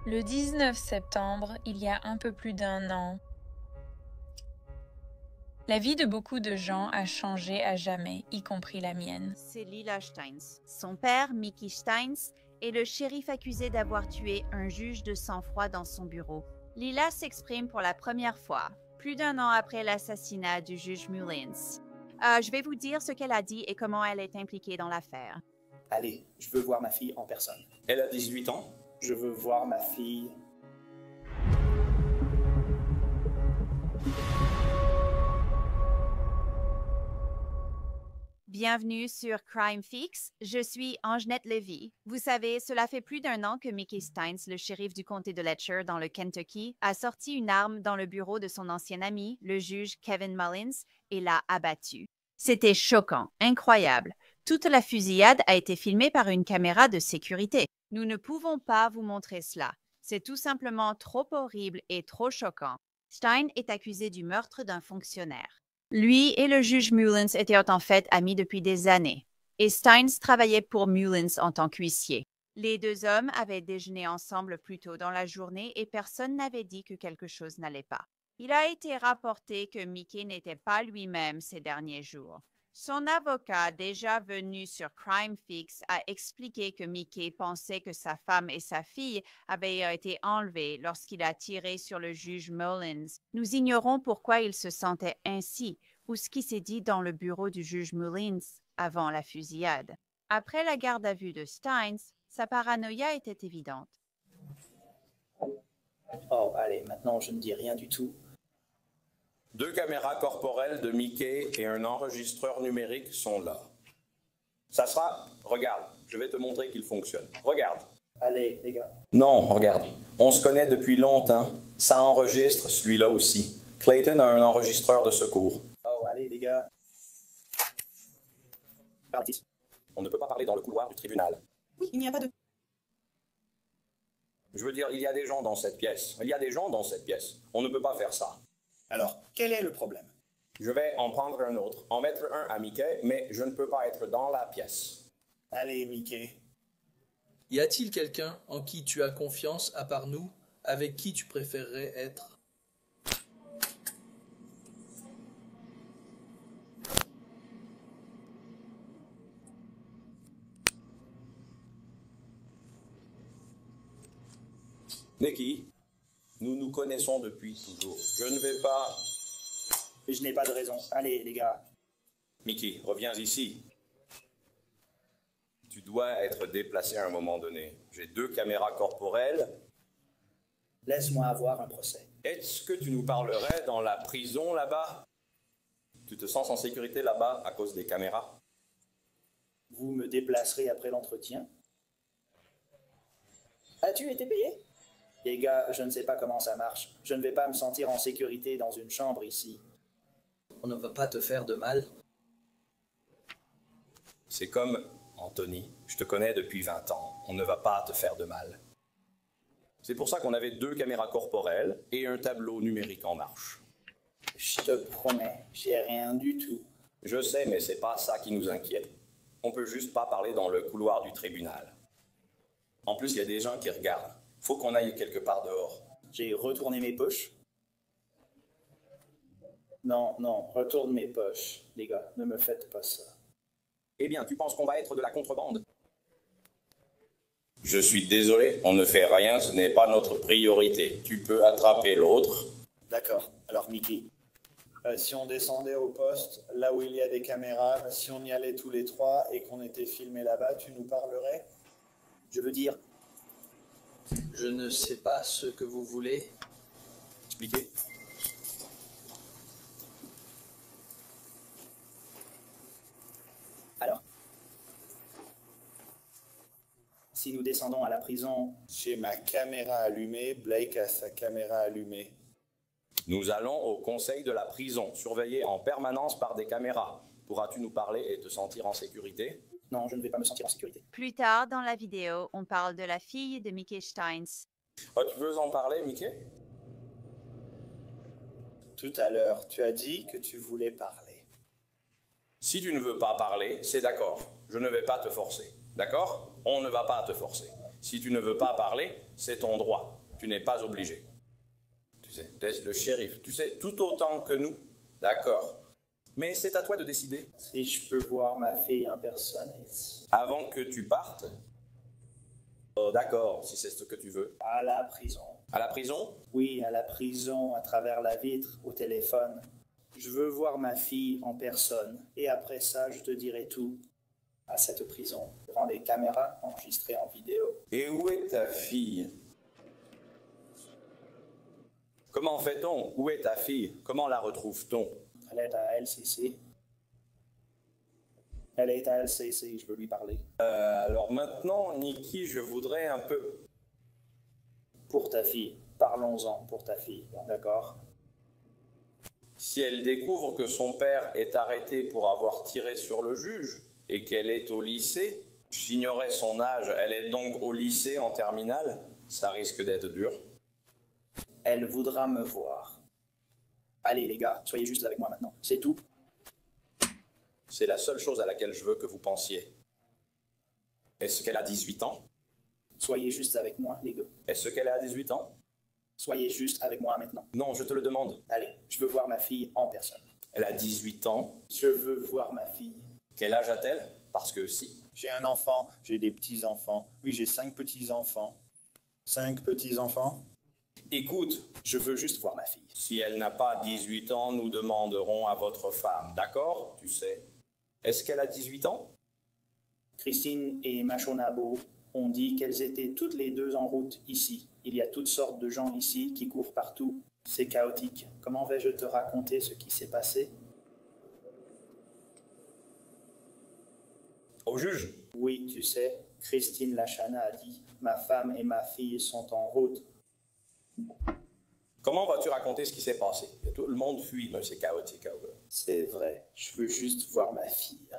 Le 19 septembre, il y a un peu plus d'un an, la vie de beaucoup de gens a changé à jamais, y compris la mienne. C'est Lila Steins. Son père, Mickey Steins, est le shérif accusé d'avoir tué un juge de sang-froid dans son bureau. Lila s'exprime pour la première fois, plus d'un an après l'assassinat du juge Mullins. Je vais vous dire ce qu'elle a dit et comment elle est impliquée dans l'affaire. Allez, je veux voir ma fille en personne. Elle a 18 ans. Je veux voir ma fille. Bienvenue sur Crime Fix, je suis Angenette Levy. Vous savez, cela fait plus d'un an que Mickey Steins, le shérif du comté de Letcher dans le Kentucky, a sorti une arme dans le bureau de son ancien ami, le juge Kevin Mullins, et l'a abattu. C'était choquant, incroyable. Toute la fusillade a été filmée par une caméra de sécurité. Nous ne pouvons pas vous montrer cela. C'est tout simplement trop horrible et trop choquant. Stein est accusé du meurtre d'un fonctionnaire. Lui et le juge Mullins étaient en fait amis depuis des années, et Steins travaillait pour Mullins en tant qu'huissier. Les deux hommes avaient déjeuné ensemble plus tôt dans la journée et personne n'avait dit que quelque chose n'allait pas. Il a été rapporté que Mickey n'était pas lui-même ces derniers jours. Son avocat, déjà venu sur Crime Fix, a expliqué que Mickey pensait que sa femme et sa fille avaient été enlevées lorsqu'il a tiré sur le juge Mullins. Nous ignorons pourquoi il se sentait ainsi ou ce qui s'est dit dans le bureau du juge Mullins avant la fusillade. Après la garde à vue de Steins, sa paranoïa était évidente. Oh, allez, maintenant je ne dis rien du tout. 2 caméras corporelles de Mickey et un enregistreur numérique sont là. Ça sera... Regarde, je vais te montrer qu'il fonctionne. Regarde. Allez, les gars. Non, regarde. On se connaît depuis longtemps. Ça enregistre celui-là aussi. Clayton a un enregistreur de secours. Oh, allez, les gars. Parti. On ne peut pas parler dans le couloir du tribunal. Oui, il n'y a pas de... Je veux dire, il y a des gens dans cette pièce. Il y a des gens dans cette pièce. On ne peut pas faire ça. Alors, quel est le problème? Je vais en prendre un autre, en mettre un à Mickey, mais je ne peux pas être dans la pièce. Allez, Mickey. Y a-t-il quelqu'un en qui tu as confiance à part nous, avec qui tu préférerais être? Nicky, nous nous connaissons depuis toujours. Je ne vais pas... Je n'ai pas de raison. Allez, les gars. Mickey, reviens ici. Tu dois être déplacé à un moment donné. J'ai 2 caméras corporelles. Laisse-moi avoir un procès. Est-ce que tu nous parlerais dans la prison là-bas? Tu te sens en sécurité là-bas à cause des caméras? Vous me déplacerez après l'entretien? As-tu été payé? Les gars, je ne sais pas comment ça marche. Je ne vais pas me sentir en sécurité dans une chambre ici. On ne va pas te faire de mal. C'est comme Anthony. Je te connais depuis 20 ans. On ne va pas te faire de mal. C'est pour ça qu'on avait 2 caméras corporelles et un tableau numérique en marche. Je te promets, j'ai rien du tout. Je sais, mais c'est pas ça qui nous inquiète. On peut juste pas parler dans le couloir du tribunal. En plus, il y a des gens qui regardent. Faut qu'on aille quelque part dehors. J'ai retourné mes poches. Non, non, retourne mes poches. Les gars, ne me faites pas ça. Eh bien, tu penses qu'on va être de la contrebande? Je suis désolé, on ne fait rien, ce n'est pas notre priorité. Tu peux attraper l'autre. D'accord. Alors, Mickey, si on descendait au poste, là où il y a des caméras, si on y allait tous les 3 et qu'on était filmés là-bas, tu nous parlerais? Je veux dire... Je ne sais pas ce que vous voulez. Expliquez. Alors, si nous descendons à la prison... J'ai ma caméra allumée, Blake a sa caméra allumée. Nous allons au conseil de la prison, surveillé en permanence par des caméras. Pourras-tu nous parler et te sentir en sécurité? Non, je ne vais pas me sentir en sécurité. Plus tard dans la vidéo, on parle de la fille de Mickey Steins. Oh, tu veux en parler, Mickey? Tout à l'heure, tu as dit que tu voulais parler. Si tu ne veux pas parler, c'est d'accord. Je ne vais pas te forcer. D'accord? On ne va pas te forcer. Si tu ne veux pas parler, c'est ton droit. Tu n'es pas obligé. Tu sais, t'es le shérif. Tu sais tout autant que nous. D'accord. Mais c'est à toi de décider. Si je peux voir ma fille en personne. Avant que tu partes. Oh, d'accord, si c'est ce que tu veux. À la prison. À la prison? Oui, à la prison, à travers la vitre, au téléphone. Je veux voir ma fille en personne. Et après ça, je te dirai tout. À cette prison, devant les caméras enregistrées en vidéo. Et où est ta fille? Comment fait-on? Où est ta fille? Comment la retrouve-t-on? Elle est à LCC. Elle est à LCC, je veux lui parler. Alors maintenant, Nikki, je voudrais un peu... Pour ta fille. Parlons-en pour ta fille, d'accord? Si elle découvre que son père est arrêté pour avoir tiré sur le juge et qu'elle est au lycée, j'ignorais son âge, elle est donc au lycée en terminale, ça risque d'être dur. Elle voudra me voir. Allez les gars, soyez juste avec moi maintenant, c'est tout. C'est la seule chose à laquelle je veux que vous pensiez. Est-ce qu'elle a 18 ans? Soyez juste avec moi, les gars. Est-ce qu'elle a 18 ans? Soyez juste avec moi maintenant. Non, je te le demande. Allez, je veux voir ma fille en personne. Elle a 18 ans. Je veux voir ma fille. Quel âge a-t-elle? Parce que si. J'ai un enfant, j'ai des petits-enfants. Oui, j'ai 5 petits-enfants. 5 petits-enfants? Écoute, Je veux juste voir ma fille. si elle n'a pas 18 ans, nous demanderons à votre femme, d'accord? Tu sais. Est-ce qu'elle a 18 ans? Christine et Machonabo ont dit qu'elles étaient toutes les deux en route ici. Il y a toutes sortes de gens ici qui courent partout. C'est chaotique. Comment vais-je te raconter ce qui s'est passé? Au juge? Oui, tu sais, Christine Lachana a dit « Ma femme et ma fille sont en route. » Comment vas-tu raconter ce qui s'est passé? Tout le monde fuit, mais c'est chaotique. C'est vrai, je veux juste voir ma fille.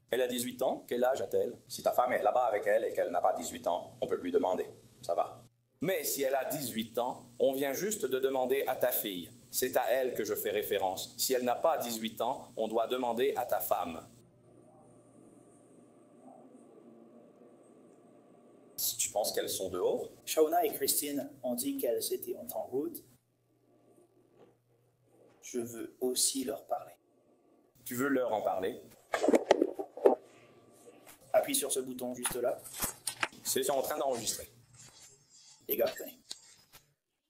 Elle a 18 ans, quel âge a-t-elle? Si ta femme est là-bas avec elle et qu'elle n'a pas 18 ans, on peut lui demander, ça va. Mais si elle a 18 ans, on vient juste de demander à ta fille. C'est à elle que je fais référence. Si elle n'a pas 18 ans, on doit demander à ta femme. Si tu penses qu'elles sont dehors? Shauna et Christine ont dit qu'elles étaient en route. Je veux aussi leur parler. Tu veux leur en parler? Appuie sur ce bouton juste là. C'est en train d'enregistrer. Les gars, venez.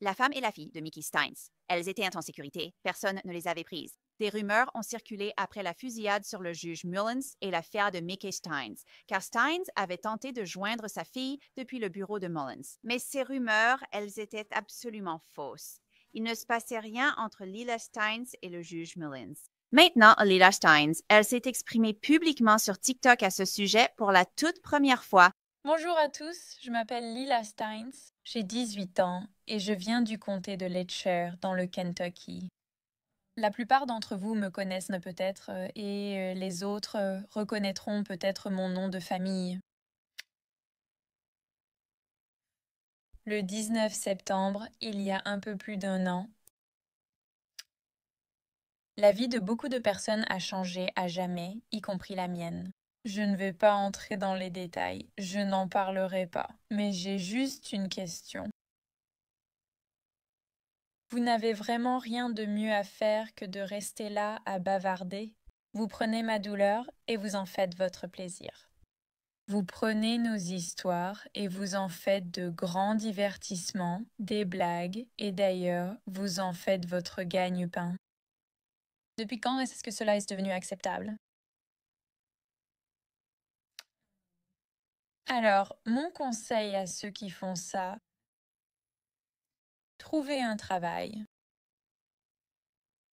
La femme et la fille de Mickey Steins. Elles étaient en sécurité, personne ne les avait prises. Des rumeurs ont circulé après la fusillade sur le juge Mullins et l'affaire de Mickey Steins, car Steins avait tenté de joindre sa fille depuis le bureau de Mullins. Mais ces rumeurs, elles étaient absolument fausses. Il ne se passait rien entre Lila Steins et le juge Mullins. Maintenant, Lila Steins, elle s'est exprimée publiquement sur TikTok à ce sujet pour la toute première fois. Bonjour à tous, je m'appelle Lila Steins, j'ai 18 ans et je viens du comté de Letcher dans le Kentucky. La plupart d'entre vous me connaissent peut-être et les autres reconnaîtront peut-être mon nom de famille. Le 19 septembre, il y a un peu plus d'un an, la vie de beaucoup de personnes a changé à jamais, y compris la mienne. Je ne vais pas entrer dans les détails, je n'en parlerai pas, mais j'ai juste une question. Vous n'avez vraiment rien de mieux à faire que de rester là à bavarder? Vous prenez ma douleur et vous en faites votre plaisir. Vous prenez nos histoires et vous en faites de grands divertissements, des blagues, et d'ailleurs, vous en faites votre gagne-pain. Depuis quand est-ce que cela est devenu acceptable? Alors, mon conseil à ceux qui font ça, trouvez un travail.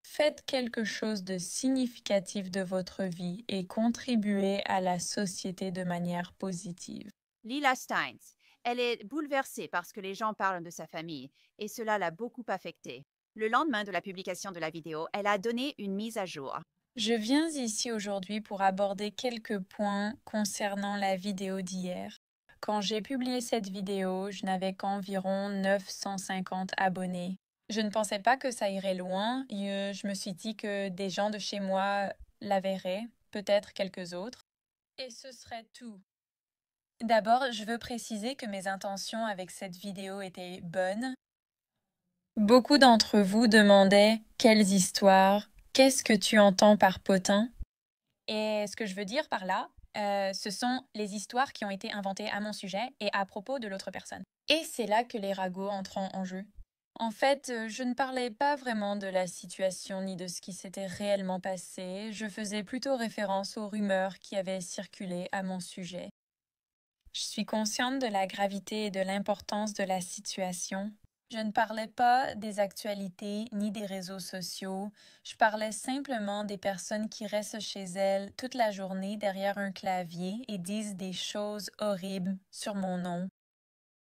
Faites quelque chose de significatif de votre vie et contribuez à la société de manière positive. Lila Steins, elle est bouleversée parce que les gens parlent de sa famille et cela l'a beaucoup affectée. Le lendemain de la publication de la vidéo, elle a donné une mise à jour. Je viens ici aujourd'hui pour aborder quelques points concernant la vidéo d'hier. Quand j'ai publié cette vidéo, je n'avais qu'environ 950 abonnés. Je ne pensais pas que ça irait loin. Je me suis dit que des gens de chez moi la verraient, peut-être quelques autres. Et ce serait tout. D'abord, je veux préciser que mes intentions avec cette vidéo étaient bonnes. Beaucoup d'entre vous demandaient « Quelles histoires? Qu'est-ce que tu entends par potin ?» Et ce que je veux dire par là, ce sont les histoires qui ont été inventées à mon sujet et à propos de l'autre personne. Et c'est là que les ragots entrent en jeu. En fait, je ne parlais pas vraiment de la situation ni de ce qui s'était réellement passé, je faisais plutôt référence aux rumeurs qui avaient circulé à mon sujet. Je suis consciente de la gravité et de l'importance de la situation. Je ne parlais pas des actualités ni des réseaux sociaux, je parlais simplement des personnes qui restent chez elles toute la journée derrière un clavier et disent des choses horribles sur mon nom.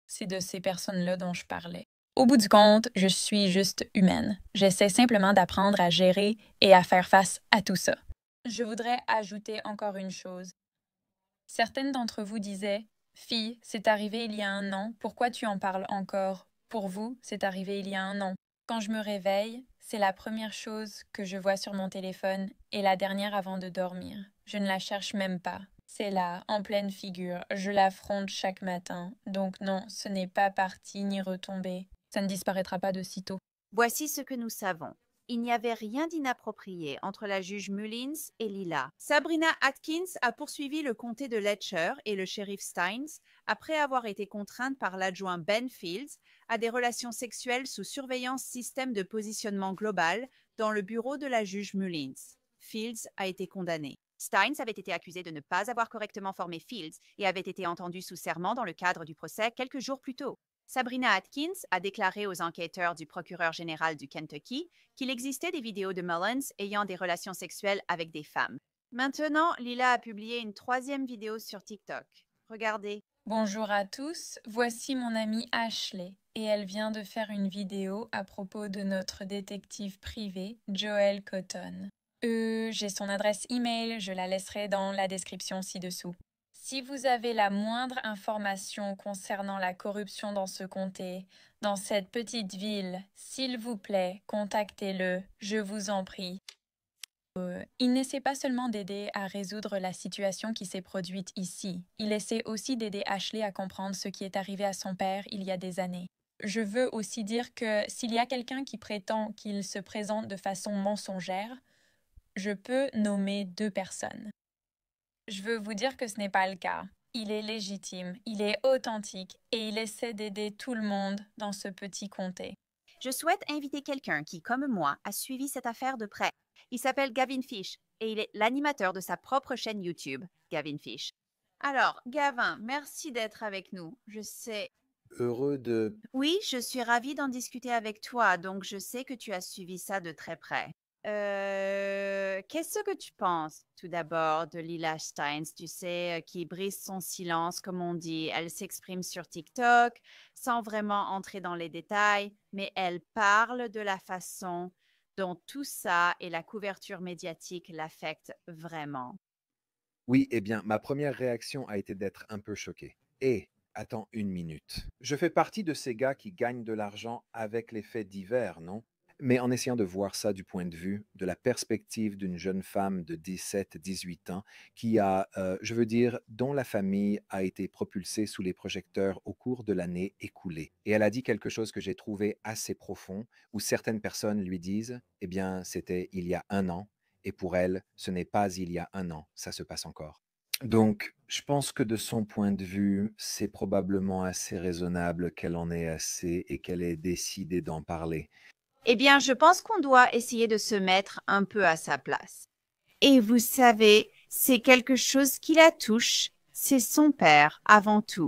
C'est de ces personnes-là dont je parlais. Au bout du compte, je suis juste humaine. J'essaie simplement d'apprendre à gérer et à faire face à tout ça. Je voudrais ajouter encore une chose. Certaines d'entre vous disaient « Fille, c'est arrivé il y a un an, pourquoi tu en parles encore? Pour vous, c'est arrivé il y a un an. » Quand je me réveille, c'est la première chose que je vois sur mon téléphone et la dernière avant de dormir. Je ne la cherche même pas. C'est là, en pleine figure. Je l'affronte chaque matin. Donc non, ce n'est pas parti ni retombé. Ça ne disparaîtra pas de sitôt. Voici ce que nous savons. Il n'y avait rien d'inapproprié entre la juge Mullins et Lila. Sabrina Atkins a poursuivi le comté de Letcher et le shérif Steins après avoir été contrainte par l'adjoint Ben Fields à des relations sexuelles sous surveillance système de positionnement global dans le bureau de la juge Mullins. Fields a été condamné. Steins avait été accusé de ne pas avoir correctement formé Fields et avait été entendu sous serment dans le cadre du procès quelques jours plus tôt. Sabrina Atkins a déclaré aux enquêteurs du procureur général du Kentucky qu'il existait des vidéos de Mullins ayant des relations sexuelles avec des femmes. Maintenant, Lila a publié une 3e vidéo sur TikTok. Regardez. Bonjour à tous, voici mon amie Ashley et elle vient de faire une vidéo à propos de notre détective privé, Joel Cotton. J'ai son adresse email, je la laisserai dans la description ci-dessous. Si vous avez la moindre information concernant la corruption dans ce comté, dans cette petite ville, s'il vous plaît, contactez-le, je vous en prie. Il n'essaie pas seulement d'aider à résoudre la situation qui s'est produite ici, il essaie aussi d'aider Ashley à comprendre ce qui est arrivé à son père il y a des années. Je veux aussi dire que s'il y a quelqu'un qui prétend qu'il se présente de façon mensongère, je peux nommer 2 personnes. Je veux vous dire que ce n'est pas le cas. Il est légitime, il est authentique et il essaie d'aider tout le monde dans ce petit comté. Je souhaite inviter quelqu'un qui, comme moi, a suivi cette affaire de près. Il s'appelle Gavin Fish et il est l'animateur de sa propre chaîne YouTube, Gavin Fish. Alors, Gavin, merci d'être avec nous. Je sais... Heureux de... Oui, je suis ravie d'en discuter avec toi, donc je sais que tu as suivi ça de très près. Qu'est-ce que tu penses, tout d'abord, de Lila Steins, tu sais, qui brise son silence, comme on dit. Elle s'exprime sur TikTok, sans vraiment entrer dans les détails, mais elle parle de la façon dont tout ça et la couverture médiatique l'affectent vraiment. Oui, eh bien, ma première réaction a été d'être un peu choqué. Et, attends une minute. Je fais partie de ces gars qui gagnent de l'argent avec les faits divers, non? Mais en essayant de voir ça du point de vue, de la perspective d'une jeune femme de 17-18 ans qui a, je veux dire, dont la famille a été propulsée sous les projecteurs au cours de l'année écoulée. Et elle a dit quelque chose que j'ai trouvé assez profond, où certaines personnes lui disent, eh bien, c'était il y a un an, et pour elle, ce n'est pas il y a un an, ça se passe encore. Donc, je pense que de son point de vue, c'est probablement assez raisonnable qu'elle en ait assez et qu'elle ait décidé d'en parler. Eh bien, je pense qu'on doit essayer de se mettre un peu à sa place. Et vous savez, c'est quelque chose qui la touche. C'est son père, avant tout.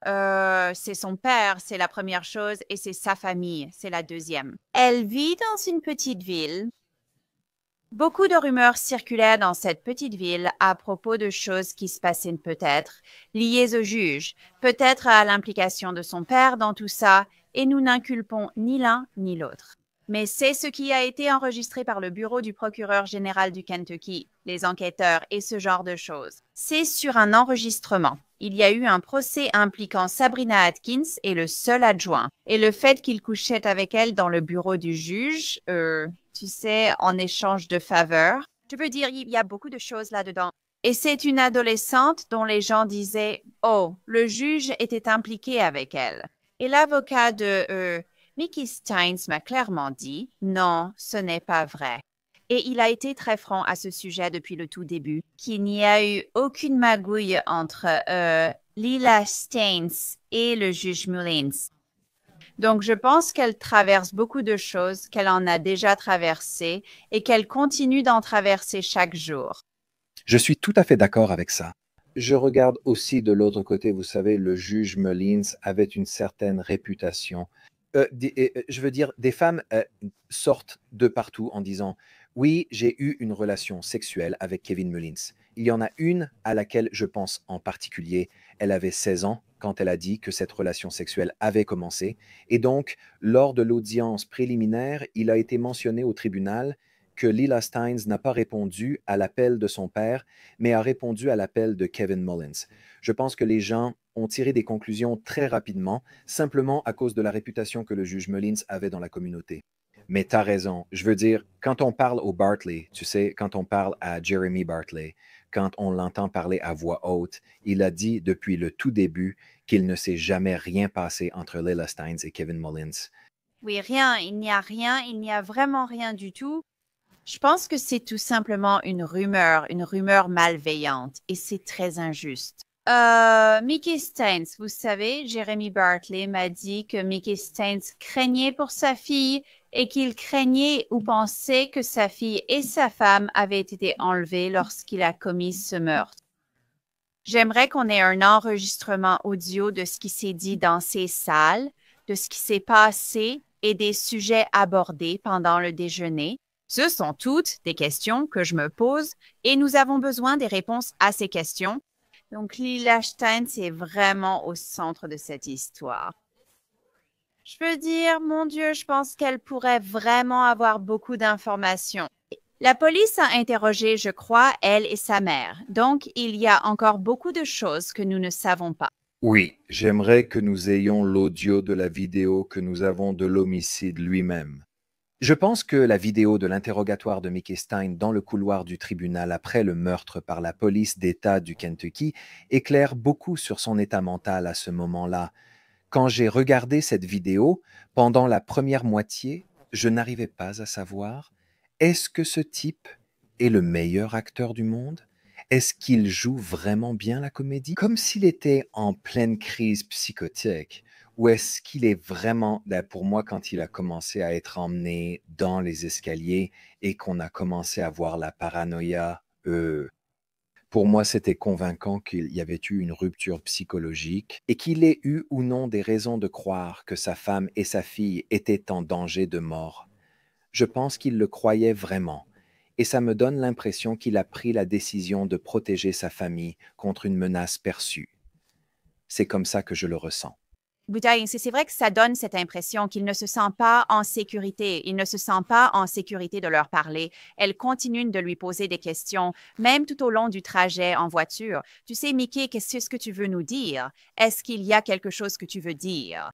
C'est son père, c'est la première chose, et c'est sa famille, c'est la deuxième. Elle vit dans une petite ville. Beaucoup de rumeurs circulaient dans cette petite ville à propos de choses qui se passaient peut-être, liées au juge, peut-être à l'implication de son père dans tout ça, et nous n'inculpons ni l'un ni l'autre. Mais c'est ce qui a été enregistré par le bureau du procureur général du Kentucky, les enquêteurs et ce genre de choses. C'est sur un enregistrement. Il y a eu un procès impliquant Sabrina Atkins et le seul adjoint. Et le fait qu'il couchait avec elle dans le bureau du juge, tu sais, en échange de faveurs. Je veux dire, il y a beaucoup de choses là-dedans. Et c'est une adolescente dont les gens disaient « Oh, le juge était impliqué avec elle. » Et l'avocat de Mickey Steins m'a clairement dit « Non, ce n'est pas vrai. » Et il a été très franc à ce sujet depuis le tout début, qu'il n'y a eu aucune magouille entre Lila Steins et le juge Mullins. Donc, je pense qu'elle traverse beaucoup de choses, qu'elle en a déjà traversées et qu'elle continue d'en traverser chaque jour. Je suis tout à fait d'accord avec ça. Je regarde aussi de l'autre côté, vous savez, le juge Mullins avait une certaine réputation. Je veux dire, des femmes sortent de partout en disant « Oui, j'ai eu une relation sexuelle avec Kevin Mullins. » Il y en a une à laquelle je pense en particulier. Elle avait 16 ans quand elle a dit que cette relation sexuelle avait commencé. Et donc, lors de l'audience préliminaire, il a été mentionné au tribunal que Lila Steins n'a pas répondu à l'appel de son père, mais a répondu à l'appel de Kevin Mullins. Je pense que les gens ont tiré des conclusions très rapidement, simplement à cause de la réputation que le juge Mullins avait dans la communauté. Mais tu as raison. Je veux dire, quand on parle au Bartley, tu sais, quand on parle à Jeremy Bartley, quand on l'entend parler à voix haute, il a dit depuis le tout début qu'il ne s'est jamais rien passé entre Lila Steins et Kevin Mullins. Oui, rien, il n'y a vraiment rien du tout. Je pense que c'est tout simplement une rumeur malveillante, et c'est très injuste. Mickey Steins, vous savez, Jeremy Bartley m'a dit que Mickey Steins craignait pour sa fille et qu'il craignait ou pensait que sa fille et sa femme avaient été enlevées lorsqu'il a commis ce meurtre. J'aimerais qu'on ait un enregistrement audio de ce qui s'est dit dans ces salles, de ce qui s'est passé et des sujets abordés pendant le déjeuner. Ce sont toutes des questions que je me pose et nous avons besoin des réponses à ces questions. Donc, Lila Steins est vraiment au centre de cette histoire. Je veux dire, mon Dieu, je pense qu'elle pourrait vraiment avoir beaucoup d'informations. La police a interrogé, je crois, elle et sa mère. Donc, il y a encore beaucoup de choses que nous ne savons pas. Oui, j'aimerais que nous ayons l'audio de la vidéo que nous avons de l'homicide lui-même. Je pense que la vidéo de l'interrogatoire de Mickey Stein dans le couloir du tribunal après le meurtre par la police d'État du Kentucky éclaire beaucoup sur son état mental à ce moment-là. Quand j'ai regardé cette vidéo, pendant la première moitié, je n'arrivais pas à savoir, est-ce que ce type est le meilleur acteur du monde? Est-ce qu'il joue vraiment bien la comédie? Comme s'il était en pleine crise psychotique. Ou est-ce qu'il est vraiment, pour moi, quand il a commencé à être emmené dans les escaliers et qu'on a commencé à voir la paranoïa, pour moi, c'était convaincant qu'il y avait eu une rupture psychologique et qu'il ait eu ou non des raisons de croire que sa femme et sa fille étaient en danger de mort. Je pense qu'il le croyait vraiment. Et ça me donne l'impression qu'il a pris la décision de protéger sa famille contre une menace perçue. C'est comme ça que je le ressens. Bouteille, c'est vrai que ça donne cette impression qu'il ne se sent pas en sécurité. Il ne se sent pas en sécurité de leur parler. Elle continue de lui poser des questions, même tout au long du trajet en voiture. Tu sais, Mickey, qu'est-ce que tu veux nous dire? Est-ce qu'il y a quelque chose que tu veux dire?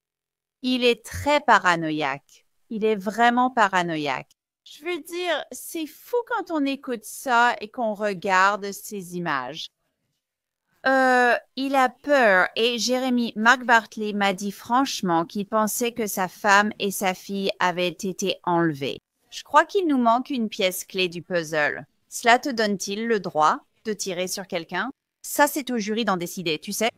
Il est très paranoïaque. Il est vraiment paranoïaque. Je veux dire, c'est fou quand on écoute ça et qu'on regarde ces images. Il a peur et Mark Bartley m'a dit franchement qu'il pensait que sa femme et sa fille avaient été enlevées. Je crois qu'il nous manque une pièce clé du puzzle. Cela te donne-t-il le droit de tirer sur quelqu'un? Ça, c'est au jury d'en décider, tu sais.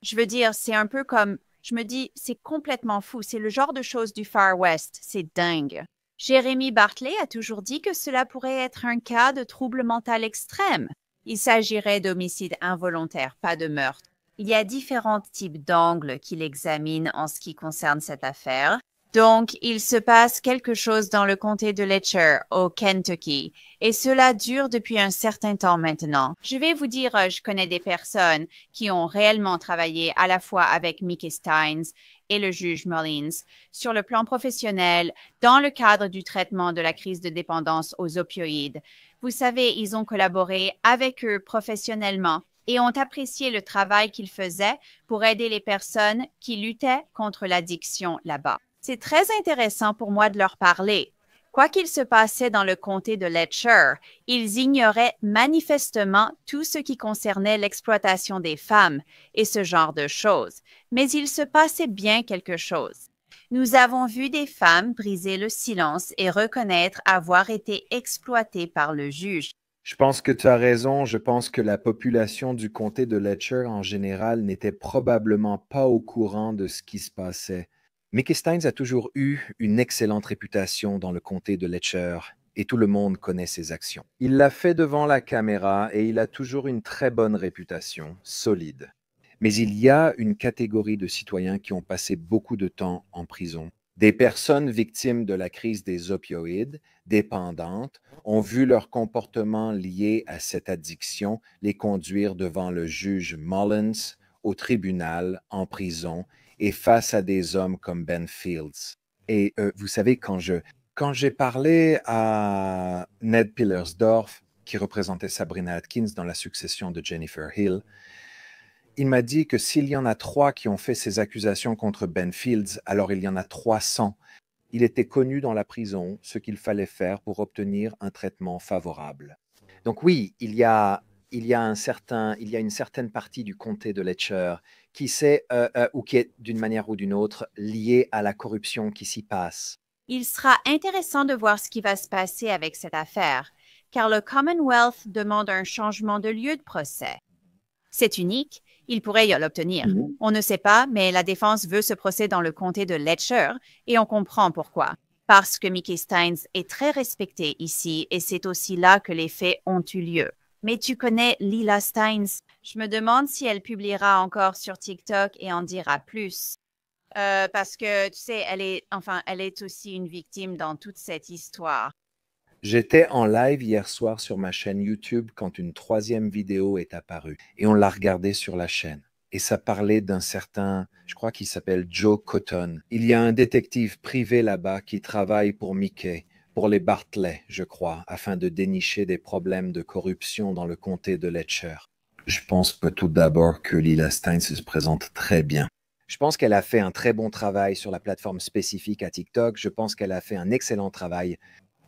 Je veux dire, c'est un peu comme, je me dis, c'est complètement fou. C'est le genre de choses du Far West. C'est dingue. Jeremy Bartley a toujours dit que cela pourrait être un cas de trouble mental extrême. Il s'agirait d'homicide involontaire, pas de meurtre. Il y a différents types d'angles qu'il examine en ce qui concerne cette affaire. Donc, il se passe quelque chose dans le comté de Letcher, au Kentucky, et cela dure depuis un certain temps maintenant. Je vais vous dire, je connais des personnes qui ont réellement travaillé à la fois avec Mickey Steins et le juge Mullins sur le plan professionnel dans le cadre du traitement de la crise de dépendance aux opioïdes. Vous savez, ils ont collaboré avec eux professionnellement et ont apprécié le travail qu'ils faisaient pour aider les personnes qui luttaient contre l'addiction là-bas. C'est très intéressant pour moi de leur parler. Quoi qu'il se passait dans le comté de Letcher, ils ignoraient manifestement tout ce qui concernait l'exploitation des femmes et ce genre de choses, mais il se passait bien quelque chose. Nous avons vu des femmes briser le silence et reconnaître avoir été exploitées par le juge. Je pense que tu as raison. Je pense que la population du comté de Letcher en général n'était probablement pas au courant de ce qui se passait. Mickey Steins a toujours eu une excellente réputation dans le comté de Letcher et tout le monde connaît ses actions. Il l'a fait devant la caméra et il a toujours une très bonne réputation, solide. Mais il y a une catégorie de citoyens qui ont passé beaucoup de temps en prison. Des personnes victimes de la crise des opioïdes, dépendantes, ont vu leur comportement lié à cette addiction les conduire devant le juge Mullins, au tribunal, en prison, et face à des hommes comme Ben Fields. Et vous savez, quand j'ai parlé à Ned Pillersdorf, qui représentait Sabrina Atkins dans la succession de Jennifer Hill, il m'a dit que s'il y en a 3 qui ont fait ces accusations contre Ben Fields, alors il y en a 300. Il était connu dans la prison ce qu'il fallait faire pour obtenir un traitement favorable. Donc oui, il y a une certaine partie du comté de Letcher qui sait ou qui est d'une manière ou d'une autre liée à la corruption qui s'y passe. Il sera intéressant de voir ce qui va se passer avec cette affaire, car le Commonwealth demande un changement de lieu de procès. C'est unique, il pourrait y l'obtenir. On ne sait pas, mais la défense veut ce procès dans le comté de Letcher et on comprend pourquoi. Parce que Mickey Steins est très respecté ici et c'est aussi là que les faits ont eu lieu. Mais tu connais Lila Steins. Je me demande si elle publiera encore sur TikTok et en dira plus. Parce que, tu sais, elle est aussi une victime dans toute cette histoire. J'étais en live hier soir sur ma chaîne YouTube quand une 3e vidéo est apparue et on l'a regardée sur la chaîne. Et ça parlait d'un certain, je crois qu'il s'appelle Joe Cotton. Il y a un détective privé là-bas qui travaille pour Mickey, pour les Bartlett, je crois, afin de dénicher des problèmes de corruption dans le comté de Letcher. Je pense tout d'abord que Lila Steins se présente très bien. Je pense qu'elle a fait un très bon travail sur la plateforme spécifique à TikTok. Je pense qu'elle a fait un excellent travail.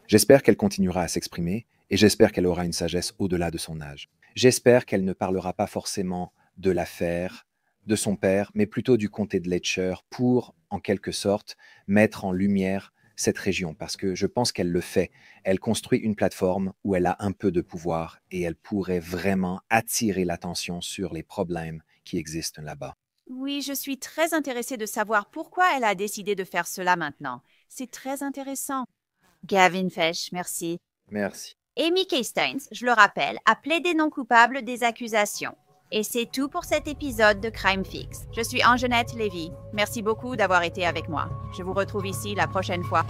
J'espère qu'elle continuera à s'exprimer et j'espère qu'elle aura une sagesse au-delà de son âge. J'espère qu'elle ne parlera pas forcément de l'affaire, de son père, mais plutôt du comté de Letcher pour, en quelque sorte, mettre en lumière cette région parce que je pense qu'elle le fait. Elle construit une plateforme où elle a un peu de pouvoir et elle pourrait vraiment attirer l'attention sur les problèmes qui existent là-bas. Oui, je suis très intéressée de savoir pourquoi elle a décidé de faire cela maintenant. C'est très intéressant. Gavin Fesh, merci. Merci. Et Mickey Steins, je le rappelle, a plaidé non coupable des accusations. Et c'est tout pour cet épisode de Crime Fix. Je suis Angenette Lévy. Merci beaucoup d'avoir été avec moi. Je vous retrouve ici la prochaine fois.